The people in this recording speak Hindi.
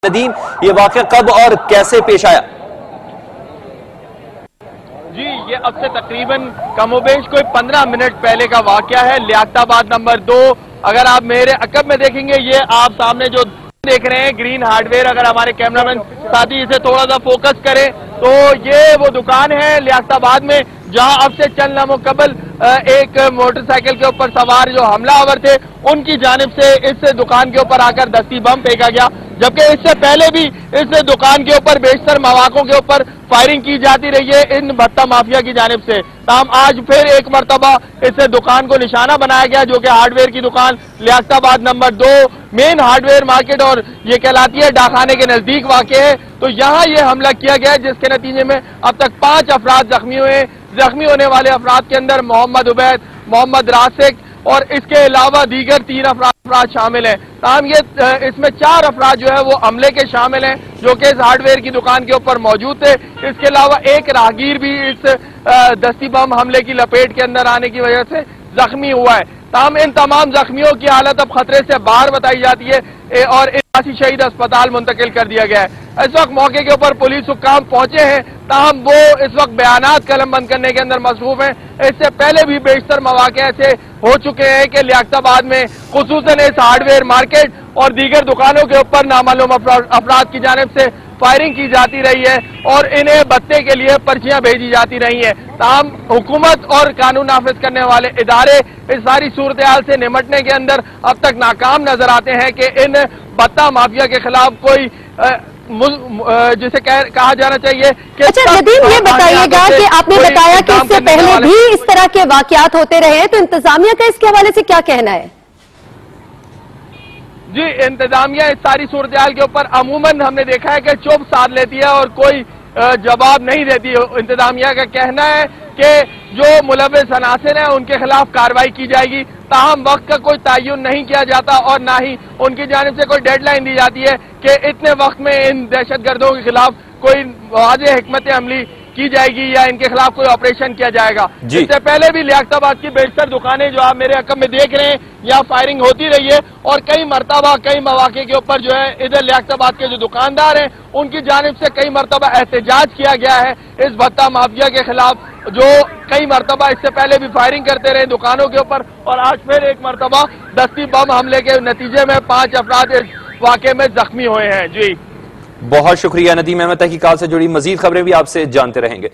नदीम, ये वाकया कब और कैसे पेश आया? जी, ये अब से तकरीबन कमोबेश कोई 15 मिनट पहले का वाकया है। लियाकताबाद नंबर 2, अगर आप मेरे अकब में देखेंगे, ये आप सामने जो देख रहे हैं ग्रीन हार्डवेयर, अगर हमारे कैमरामैन साथी इसे थोड़ा सा फोकस करें तो ये वो दुकान है लियाकताबाद में जहां अब से चंद लम्हों कबल एक मोटरसाइकिल के ऊपर सवार जो हमलावर थे उनकी जानिब से इस दुकान के ऊपर आकर दस्ती बम फेंका गया, जबकि इससे पहले भी इस दुकान के ऊपर बेशतर मवाकों के ऊपर फायरिंग की जाती रही है इन भत्ता माफिया की जानिब से। ताहम आज फिर एक मरतबा इस दुकान को निशाना बनाया गया, जो कि हार्डवेयर की दुकान Liaquatabad number 2 main hardware market और ये कहलाती है डाकखाने के नजदीक वाक़ है। तो यहाँ ये हमला किया गया, जिसके नतीजे में अब तक 5 अफराद जख्मी हुए। जख्मी होने वाले अफराद के अंदर मोहम्मद उबैद, मोहम्मद रासिक और इसके अलावा दीगर 3 अफराद शामिल हैं। ताहम ये इसमें 4 अफराद जो है वो हमले के शामिल हैं, जो कि इस हार्डवेयर की दुकान के ऊपर मौजूद थे। इसके अलावा एक राहगीर भी इस दस्ती बम हमले की लपेट के अंदर आने की वजह से जख्मी हुआ है। ताहम इन तमाम जख्मियों की हालत अब खतरे से बाहर बताई जाती है और इलासी शहीद अस्पताल मुंतकिल कर दिया गया है। इस वक्त मौके के ऊपर पुलिस हुक्काम पहुंचे हैं, ताहम वो इस वक्त बयानात कलमबंद करने के अंदर मसरूफ हैं। इससे पहले भी बेशतर मौके ऐसे हो चुके हैं कि लियाकताबाद में खुसूसन इस हार्डवेयर मार्केट और दीगर दुकानों के ऊपर नामालूम अफराद की जानिब से फायरिंग की जाती रही है और इन्हें भत्ते के लिए पर्चियां भेजी जाती रही हैं। ताहम हुकूमत और कानून नाफिज करने वाले इदारे इस सारी सूरत हाल से निमटने के अंदर अब तक नाकाम नजर आते हैं कि इन भत्ता माफिया के खिलाफ कोई जिसे कहा जाना चाहिए कि अच्छा नदीम, ये बताइएगा कि आपने बताया कि इससे पहले भी इस तरह के वाकयात होते रहे हैं, तो इंतजामिया का इसके हवाले से क्या कहना है? जी, इंतजामिया इस सारी सूरत हाल के ऊपर अमूमन हमने देखा है कि चुप साध लेती है और कोई जवाब नहीं देती है। इंतजामिया का कहना है कि जो मुलव्विस अनासिर हैं उनके खिलाफ कार्रवाई की जाएगी, ताहम वक्त का कोई तयन नहीं किया जाता और ना ही उनकी जानिब से कोई डेडलाइन दी जाती है कि इतने वक्त में इन दहशतगर्दों के खिलाफ कोई वाज़ेह हिकमत अमली की जाएगी या इनके खिलाफ कोई ऑपरेशन किया जाएगा। इससे पहले भी लियाकताबाद की बेशतर दुकानें जो आप मेरे अकब में देख रहे हैं, यहाँ फायरिंग होती रही है और कई मरतबा कई मौके के ऊपर जो है इधर लियाकताबाद के जो दुकानदार हैं उनकी जानिब से कई मरतबा एहतजाज किया गया है इस भत्ता माफिया के खिलाफ, जो कई मरतबा इससे पहले भी फायरिंग करते रहे दुकानों के ऊपर और आज फिर एक मरतबा दस्ती बम हमले के नतीजे में 5 अफराद इस वाक़े में जख्मी हुए हैं। जी, बहुत शुक्रिया नदीम अहमद। तहकीकात से जुड़ी मजीद खबरें भी आपसे जानते रहेंगे।